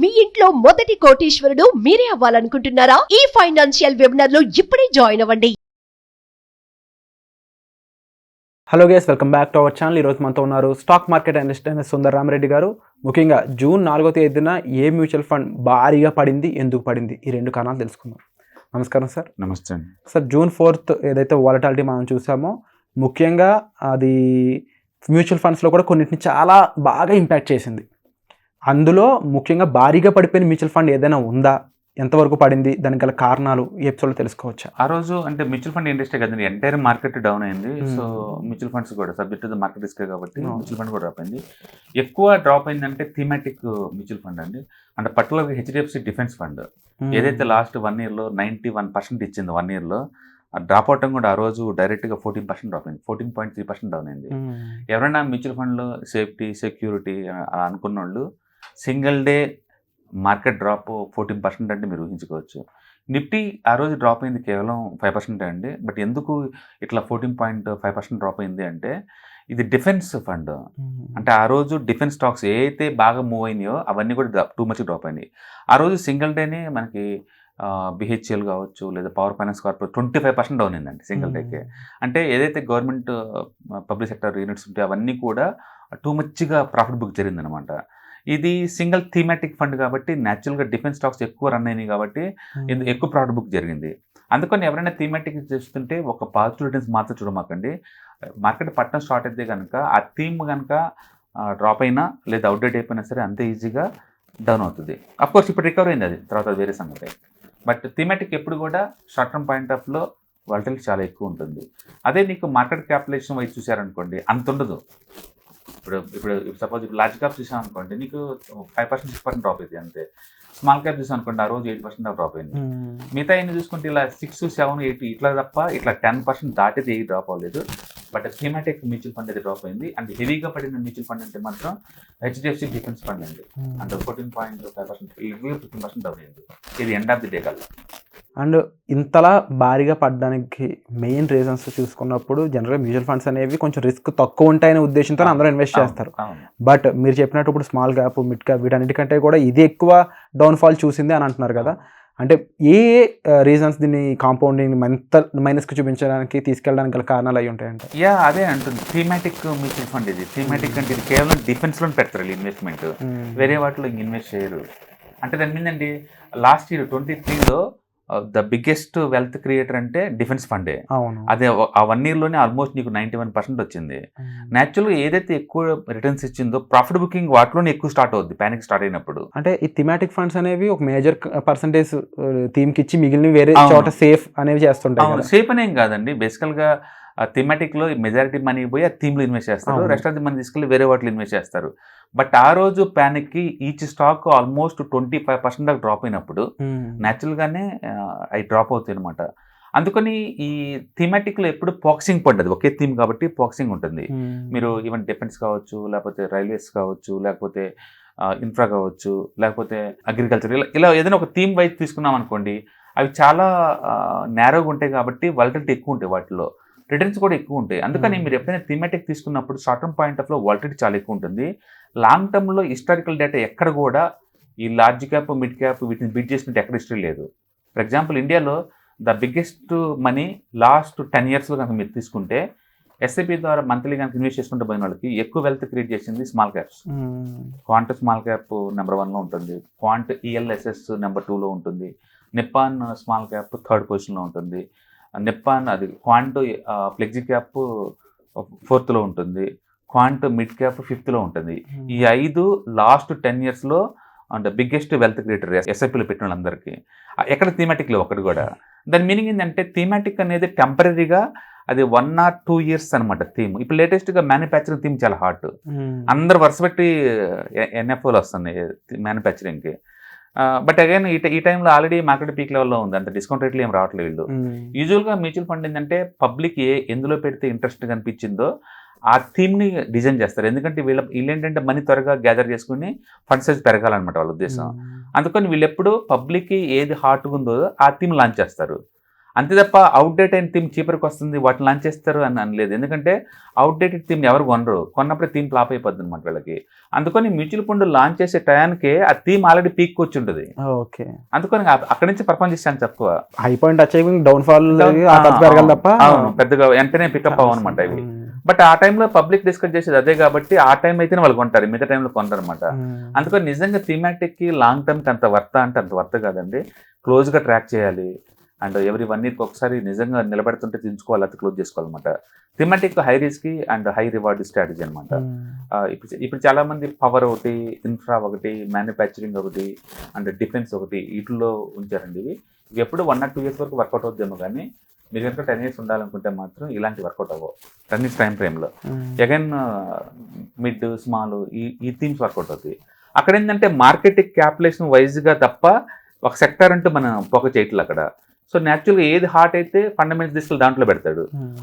మీ ఇంట్లో మొదటి కోటీశ్వరుడు మీరే అవ్వాలనుకుంటున్నారా? ఈ ఫైనాన్షియల్ వెబినార్ లో ఇప్పుడే జాయిన్ అవ్వండి. Hello guys, welcome back to our channel. ఈరోజు మనతో ఉన్నారు స్టాక్ మార్కెట్ అనలిస్ట్ అయిన సుందర్ రామరెడ్డి గారు. ముఖ్యంగా జూన్ 4వ తేదీన ఏ మ్యూచువల్ ఫండ్ భారీగా పడింది, ఎందుకు పడింది, ఈ రెండు కారణాలు తెలుసుకుందాం. నమస్కారం సార్. నమస్తే అండి సార్, జూన్ 4th ఏదైతే వాలటాలిటీ మనం చూసామో, ముఖ్యంగా అది మ్యూచువల్ ఫండ్స్లో కూడా కొన్నిటిని చాలా బాగా ఇంపాక్ట్ చేసింది. అందులో ముఖ్యంగా భారీగా పడిపోయిన మ్యూచువల్ ఫండ్ ఏదైనా ఉందా, ఎంతవరకు పడింది, దానికి గల కారణాలు ఈ ఎపిసోడ్లో తెలుసుకోవచ్చా? ఆ రోజు అంటే మ్యూచువల్ ఫండ్ ఇండస్ట్రీ కదండి, ఎంటైర్ మార్కెట్ డౌన్ అయింది. సో మ్యూచువల్ ఫండ్స్ కూడా సబ్జెక్ట్ టు మార్కెట్ రిస్క్ కాబట్టి మ్యూచువల్ ఫండ్ కూడా డ్రాప్ అయింది. ఎక్కువ డ్రాప్ అయిందంటే థీమాటిక్ మ్యూచువల్ ఫండ్ అండి. అంటే పర్టికులర్గా హెచ్డిఎఫ్సి డిఫెన్స్ ఫండ్ ఏదైతే లాస్ట్ 1 yearలో 91% ఇచ్చింది, 1 yearలో డ్రాప్ అవటం కూడా ఆ రోజు డైరెక్ట్గా 14% డ్రాప్ అయింది, 14.3% డౌన్ అయింది. ఎవరైనా మ్యూచువల్ ఫండ్లో సేఫ్టీ సెక్యూరిటీ అలా అనుకున్న వాళ్ళు సింగిల్ డే మార్కెట్ డ్రాప్ 14% అంటే మీరు ఊహించుకోవచ్చు. నిఫ్టీ ఆ రోజు డ్రాప్ అయింది కేవలం 5% అండి. బట్ ఎందుకు ఇట్లా 14.5% డ్రాప్ అయింది అంటే, ఇది డిఫెన్స్ ఫండ్. అంటే ఆ రోజు డిఫెన్స్ స్టాక్స్ ఏ అయితే బాగా మూవ్ అయినాయో అవన్నీ కూడా టూ మచ్ డ్రాప్ అయినాయి. ఆ రోజు సింగిల్ డేనే మనకి బిహెచ్ఎల్ కావచ్చు లేదా పవర్ ఫైనాన్స్ కార్పొరేట్ 25% డౌన్ అయిందండి సింగిల్ డేకే. అంటే ఏదైతే గవర్నమెంట్ పబ్లిక్ సెక్టర్ యూనిట్స్ ఉంటాయో అవన్నీ కూడా టూ మచ్గా ప్రాఫిట్ బుక్ జరిగిందనమాట. ఇది సింగిల్ థీమాటిక్ ఫండ్ కాబట్టి న్యాచురల్గా డిఫెన్స్ స్టాక్స్ ఎక్కువ రన్ అయినాయి కాబట్టి ఎక్కువ ప్రాఫిట్ బుక్ జరిగింది. అందుకని ఎవరైనా థీమాటిక్ చేస్తుంటే ఒక పాజిటివ్ రిటర్న్స్ మాత్రం చూడమాకండి. మార్కెట్ పట్టణం స్టార్ట్ అయితే కనుక ఆ థీమ్ కనుక డ్రాప్ అయినా లేదా అవుట్డేట్ అయిపోయినా సరే అంతే ఈజీగా డౌన్ అవుతుంది. అఫ్కోర్స్ ఇప్పుడు రికవర్ అయింది, అది తర్వాత వేరే సంగతి. బట్ థీమాటిక్ ఎప్పుడు కూడా షార్ట్ టర్మ్ పాయింట్ ఆఫ్ లో వాలటిలిటీ చాలా ఎక్కువ ఉంటుంది. అదే నీకు మార్కెట్ క్యాపిటలైజేషన్ వైపు చూసారనుకోండి అంత ఉండదు. ఇప్పుడు సపోజ్ ఇప్పుడు లార్జ్ క్యాప్ చూసాం అనుకోండి, నీకు 5% 6% డ్రాప్ అయింది అంతే. స్మాల్ క్యాప్ చూసాం అనుకోండి, ఆ రోజు 8% డ్రాప్ అయింది. మిగతా ఎన్ని చూసుకుంటే ఇలా 6, 7, 8 ఇట్లా తప్ప ఇట్లా 10% దాటితే ఏ డ్రాప్ అవ్వలేదు. బట్ థీమాటిక్ మ్యూచువల్ ఫండ్ అయితే డ్రాప్ అయింది. అంటే హెవీగా పడిన మ్యూచువల్ ఫండ్ అంటే మాత్రం హెచ్డిఎఫ్సి డిఫెన్స్ ఫండ్ అండి. అంటే 14.5% 15% డౌన్ అయింది. ఇది ఎండ్ ఆఫ్ ది డే కల్లా. అండ్ ఇంతలా భారీగా పడడానికి మెయిన్ రీజన్స్ చూసుకున్నప్పుడు జనరల్గా మ్యూచువల్ ఫండ్స్ అనేవి కొంచెం రిస్క్ తక్కువ ఉంటాయనే ఉద్దేశంతో అందరూ ఇన్వెస్ట్ చేస్తారు. బట్ మీరు చెప్పినట్టు ఇప్పుడు స్మాల్ క్యాప్, మిడ్ క్యాప్ వీటన్నిటికంటే కూడా ఇది ఎక్కువ డౌన్ఫాల్ చూసింది అని అంటున్నారు కదా. అంటే ఏ రీజన్స్ దీన్ని కాంపౌండింగ్ మైనస్కి చూపించడానికి తీసుకెళ్ళడానికి గల కారణాలు అయి ఉంటాయంటే? అదే అంటుంది థీమాటిక్ మ్యూచువల్ ఫండ్. ఇది థీమాటిక్ అంటే ఇది కేవలం డిఫెన్స్లో పెడతారు ఇన్వెస్ట్మెంట్, వేరే వాటిలో ఇన్వెస్ట్ చేయరు. అంటే దాని మీదండి లాస్ట్ ఇయర్ 2023లో ద బిగ్గెస్ట్ వెల్త్ క్రియేటర్ అంటే డిఫెన్స్ ఫండే. అదే ఆ 1 yearలోనే ఆల్మోస్ట్ నీకు 91% వచ్చింది. న్యాచురల్గా ఏదైతే ఎక్కువ రిటర్న్స్ ఇచ్చిందో ప్రాఫిట్ బుకింగ్ వాటిలోనే ఎక్కువ స్టార్ట్ అవుద్ది ప్యానిక్ స్టార్ట్ అయినప్పుడు. అంటే ఈ థీమాటిక్ ఫండ్స్ అనేవి ఒక మేజర్ పర్సంటేజ్ థీమ్కి ఇచ్చి మిగిలిన వేరే చోట సేఫ్ అనేవి చేస్తుంటాయి. సేఫ్ అనేం కాదండి, బేసికల్గా థీమాటిక్లో మెజారిటీ మనీ పోయి ఆ థీమ్లో ఇన్వెస్ట్ చేస్తారు, రెస్ట్ ఆఫ్ ది మనీ తీసుకెళ్ళి వేరే వాటిలో ఇన్వెస్ట్ చేస్తారు. బట్ ఆ రోజు ప్యానిక్కి ఈచ్ స్టాక్ ఆల్మోస్ట్ 25% దాకా డ్రాప్ అయినప్పుడు న్యాచురల్గానే అవి డ్రాప్ అవుతాయి అనమాట. అందుకని ఈ థీమాటిక్లో ఎప్పుడు ఫోకసింగ్ పడ్డది, ఒకే థీమ్ కాబట్టి ఫోకసింగ్ ఉంటుంది. మీరు ఈవెన్ డిఫెన్స్ కావచ్చు, లేకపోతే రైల్వేస్ కావచ్చు, లేకపోతే ఇన్ఫ్రా కావచ్చు, లేకపోతే అగ్రికల్చర్, ఇలా ఏదైనా ఒక థీమ్ వైజ్ తీసుకున్నాం అనుకోండి, అవి చాలా నేరోగా ఉంటాయి కాబట్టి వాలటిలిటీ ఎక్కువ ఉంటాయి, వాటిలో రిటర్న్స్ కూడా ఎక్కువ ఉంటాయి. అందుకని మీరు ఎప్పుడైనా థీమాటిక్ తీసుకున్నప్పుడు షార్ట్ టర్మ్ పాయింట్ ఆఫ్ లో వాలటిలిటీ చాలా ఎక్కువ ఉంటుంది. లాంగ్ టర్మ్లో హిస్టారికల్ డేటా ఎక్కడ కూడా ఈ లార్జ్ క్యాప్, మిడ్ క్యాప్ వీటిని బీట్ చేసినట్టు ఎక్కడ హిస్టరీ లేదు. ఫర్ ఎగ్జాంపుల్ ఇండియాలో ద బిగ్గెస్ట్ మనీ లాస్ట్ 10 yearsలో కనుక మీరు తీసుకుంటే ఎస్ఐపి ద్వారా మంత్లీ కనుక ఇన్వెస్ట్ చేసుకుంటే పోయిన వాళ్ళకి ఎక్కువ వెల్త్ క్రియేట్ చేసింది small caps. Quant small cap number 1లో ఉంటుంది, క్వాంట్ ఈఎల్ఎస్ఎస్ నెంబర్ 2లో ఉంటుంది, నిప్పాన్ స్మాల్ క్యాప్ 3rd పొజిషన్లో ఉంటుంది, నిప్పాన్ అది క్వాంట్ ఫ్లెక్సీ క్యాప్ 4thలో ఉంటుంది, క్వాంట్ మిడ్ క్యాప్ 5thలో ఉంటుంది. ఈ 5 లాస్ట్ 10 yearsలో అంటే బిగ్గెస్ట్ వెల్త్ క్రియేటర్ ఎస్ఐపిలో పెట్టిన వాళ్ళందరికీ. ఎక్కడ థీమాటిక్లో ఒకటి కూడా. దాని మీనింగ్ ఏంటంటే థీమాటిక్ అనేది టెంపరీగా అది 1 or 2 years అనమాట థీమ్. ఇప్పుడు లేటెస్ట్గా మ్యానుఫ్యాక్చరింగ్ థీమ్ చాలా హాట్, అందరు వరుస పెట్టి ఎన్ఎఫ్ఓలు వస్తున్నాయి మ్యానుఫ్యాక్చరింగ్కి. బట్ అగైన్ ఈ టైంలో ఆల్రెడీ మార్కెట్ పీక్ లెవెల్లో ఉంది, అంత డిస్కౌంట్ రేట్లు ఏం రావట్లేదు వీళ్ళు. యూజువల్గా మ్యూచువల్ ఫండ్ ఏంటంటే పబ్లిక్ ఎందులో పెడితే ఇంట్రెస్ట్ కనిపించిందో ఆ థీమ్ని డిజైన్ చేస్తారు. ఎందుకంటే వీళ్ళు ఏంటంటే మనీ త్వరగా గ్యాదర్ చేసుకుని ఫండ్ సైజ్ పెరగాలన్నమాట వాళ్ళ ఉద్దేశం. అందుకని వీళ్ళు ఎప్పుడు పబ్లిక్కి ఏది హాట్గా ఉందో ఆ థీమ్ లాంచ్ చేస్తారు. అంతే తప్ప అవుట్డేట్ అయిన థీమ్ చీపర్కి వస్తుంది వాటిని లాంచ్ చేస్తారు అని అనలేదు. ఎందుకంటే అవుట్డేటెడ్ థీమ్ ఎవరు కొనరు, కొన్నప్పుడే థీమ్ ఫ్లాప్ అయిపోద్ది అనమాట వీళ్ళకి. అందుకని మ్యూచువల్ ఫండ్ లాంచ్ చేసే టయానికి ఆ థీమ్ ఆల్రెడీ పీక్ వచ్చి ఉంటుంది. ఓకే, అందుకని అక్కడి నుంచి పర్ఫార్మ్ చేసాను తక్కువ. High point achieving down fall పెరగాలి తప్ప అవును, పెద్దగా వెంటనే పికప్ అవ్వనమాట ఇవి. బట్ ఆ టైంలో పబ్లిక్ డిస్కస్ చేసేది అదే కాబట్టి ఆ టైం అయితేనే వాళ్ళు కొంటారు, మిగతా టైంలో కొంటారు అనమాట. అందుకని నిజంగా థీమాటిక్ కి లాంగ్ టర్మ్ కి అంత వర్త అంటే అంత వర్త కాదండి. క్లోజ్ గా ట్రాక్ చేయాలి అండ్ ఎవ్రీ 1 year ఒకసారి నిజంగా నిలబెడుతుంటే దించుకోవాలి, అది క్లోజ్ చేసుకోవాలన్నమాట. Thematic high risk and high reward strategy అనమాట. ఇప్పుడు చాలా మంది పవర్ ఒకటి, ఇన్ఫ్రా ఒకటి, మ్యానుఫ్యాక్చరింగ్ ఒకటి అండ్ డిఫెన్స్ ఒకటి వీటిలో ఉంచారండి. ఇవి ఎప్పుడు 1 or 2 years వరకు వర్కౌట్ అవుద్దేమో, కానీ మీరు కనుక 10 years ఉండాలనుకుంటే మాత్రం ఇలాంటి వర్కౌట్ అవ్వవు. 10 years టైం ఫ్రేమ్లో అగైన్ మిడ్ స్మాల్ ఈ థీమ్స్ వర్కౌట్ అవుతాయి. అక్కడ ఏంటంటే మార్కెట్ క్యాపిటలేషన్ వైజ్గా తప్ప ఒక సెక్టర్ అంటూ మనం ఫోకస్ చేయట్లేదు అక్కడ. సో న్యాచురల్గా ఏది హాట్ అయితే ఫండమెంటల్స్ తీసుకెళ్ళి దాంట్లో పెడతాడు.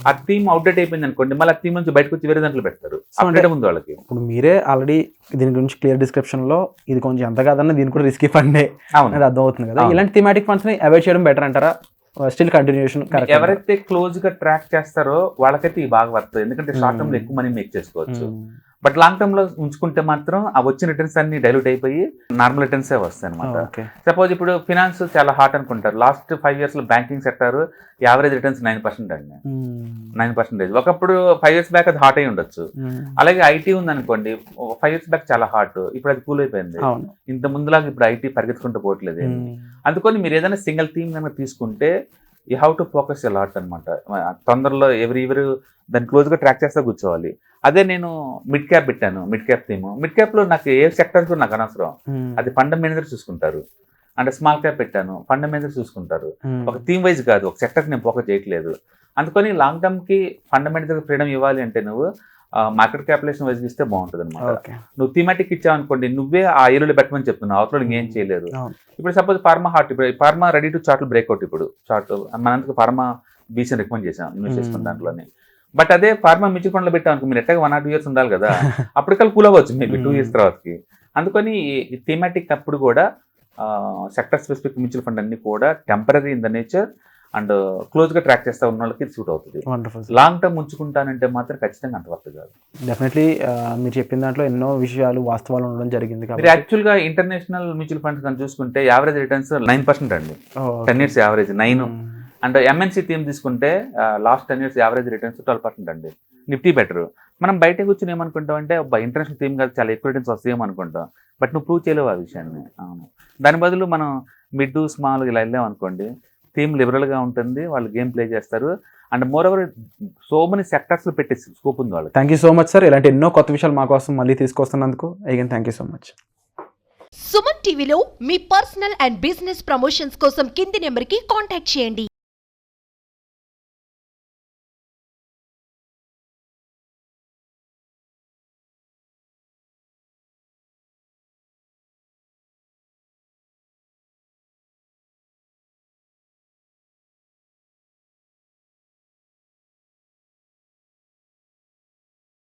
ఆ థీమ్ అవుట్డేట్ అయిపోయింది అనుకోండి, మళ్ళీ ఆ థీమ్ నుంచి బయటకు వచ్చి వేరే దాంట్లో పెడతారు. అప్డేట్ ఉంది వాళ్ళకి. ఇప్పుడు మీరే ఆల్రెడీ దీని గురించి క్లియర్ డిస్క్రిప్షన్ లో ఇది కొంచెం ఎంత కాదన్నా దీని కూడా రిస్కీ ఫండే అది అర్థం అవుతుంది కదా. ఇలాంటి థీమాటిక్ ఫండ్స్ ని అవాయిడ్ చేయడం బెటర్ అంటారా? Still continuation. ఎవరైతే క్లోజ్ గా ట్రాక్ చేస్తారో వాళ్ళకైతే ఈ బాగా వర్త్, ఎందుకంటే షార్ట్ టర్మ్ లో ఎక్కువ మనీ మేక్ చేసుకోవచ్చు. బట్ లాంగ్ టర్మ్ లో ఉంచుకుంటే మాత్రం ఆ వచ్చిన రిటర్న్స్ అన్ని డైల్యూట్ అయిపోయి నార్మల్ రిటర్న్స్ వస్తాయి అనమాట. సపోజ్ ఇప్పుడు ఫినాన్స్ చాలా హాట్ అనుకుంటారు, లాస్ట్ 5 years లో బ్యాంకింగ్ సెక్టర్ యావరేజ్ రిటర్న్స్ 9% అండి. 9%. ఒకప్పుడు 5 years బ్యాక్ అది హాట్ అయి ఉండొచ్చు. అలాగే ఐటీ ఉంది అనుకోండి, 5 years బ్యాక్ చాలా హాట్, ఇప్పుడు అది కూల్ అయిపోయింది. ఇంత ముందులాగా ఇప్పుడు ఐటీ పరిగెత్తుకుంటూ పోవట్లేదు. అందుకని మీరు ఏదైనా సింగిల్ థీమ్ కనుక తీసుకుంటే you have to focus a lot అనమాట. తొందరలో ఎవరు దాన్ని క్లోజ్గా ట్రాక్ చేస్తే కూర్చోవాలి. అదే నేను మిడ్ క్యాప్ పెట్టాను, మిడ్ క్యాప్ థీమ్. మిడ్ క్యాప్లో నాకు ఏ సెక్టర్స్ నాకు అనవసరం, అది ఫండ్ మేనేజర్ చూసుకుంటారు. అంటే స్మాల్ క్యాప్ పెట్టాను, ఫండ్ మేనేజర్ చూసుకుంటారు. ఒక థీమ్ వైజ్ కాదు, ఒక సెక్టర్ నేను ఫోకస్ చేయట్లేదు. అందుకని లాంగ్ టర్మ్కి ఫండ్ మేనేజర్ ఫ్రీడమ్ ఇవ్వాలి అంటే నువ్వు మార్కెట్ క్యాపిటలేషన్ వైజ్ ఇస్తే బాగుంటుంది అనమాట. నువ్వు థీమాటిక్ ఇచ్చావు అనుకోండి, నువ్వే ఆ ఏరియాలో పెట్టమని చెప్తున్నావు, అవతల ఇంకేం చేయలేదు. ఇప్పుడు సపోజ్ ఫార్మా హాట్, ఇప్పుడు pharma ready to chart breakout. ఇప్పుడు చార్ట్ మనందుకు ఫార్మా బీసీని రికమెండ్ చేసాం ఇన్వెస్ట్ చేసుకున్న దాంట్లోనే. బట్ అదే ఫార్మా మ్యూచువల్ ఫండ్లో పెట్టాం అనుకో, మీరు ఎట్టగా 1 or 2 years ఉండాలి కదా, అప్పటికల్లా కూల్ అవ్వచ్చు మేబీ 2 years తర్వాతకి. అందుకని థీమాటిక్ అప్పుడు కూడా సెక్టర్ స్పెసిఫిక్ మ్యూచువల్ ఫండ్ అన్ని కూడా temporary in the nature and క్లోజ్గా ట్రాక్ చేస్తా ఉన్న వాళ్ళకి ఇది సూట్ అవుతుంది. లాంగ్ టర్మ్ ఉంచుకుంటానంటే మాత్రం ఖచ్చితంగా అంత వర్త్ కాదు. డెఫినెట్లీ మీరు చెప్పిన దాంట్లో ఎన్నో విషయాలు వాస్తవాలు ఉండడం జరిగింది. మీరు యాక్చువల్గా ఇంటర్నేషనల్ మ్యూచువల్ ఫండ్స్ కానీ చూసుకుంటే యావరేజ్ రిటర్న్స్ 9% అండి. 10 years average 9. And MNC theme తీసుకుంటే లాస్ట్ 10 years యావరేజ్ రిటర్న్స్ 12% అండి. Nifty better. మనం బయట కూర్చొని ఏమనుకుంటాం అంటే ఇంటర్నేషనల్ థీమ్ కాదు చాలా ఎక్కువ రిటర్న్స్ వస్తాయేమో అనుకుంటాం, బట్ నువ్వు ప్రూవ్ చేయలేవు ఆ విషయాన్ని. అవును, దాని బదులు మనం మిడ్ స్మాల్ ఇలా వెళ్ళాం అనుకోండి, థీమ్ లిబరల్గా ఉంటుంది, వాళ్ళు గేమ్ ప్లే చేస్తారు. And more over so many సెక్టర్స్లో పెట్టే స్కోప్ ఉంది వాళ్ళు. Thank you so much sir, ఇలాంటి ఎన్నో కొత్త విషయాలు మా కోసం మళ్ళీ తీసుకొస్తున్నందుకు again thank you so much. Suman టీవీలో మీ పర్సనల్ అండ్ బిజినెస్ ప్రమోషన్స్ కోసం కింది నెంబర్కి కాంటాక్ట్ చేయండి.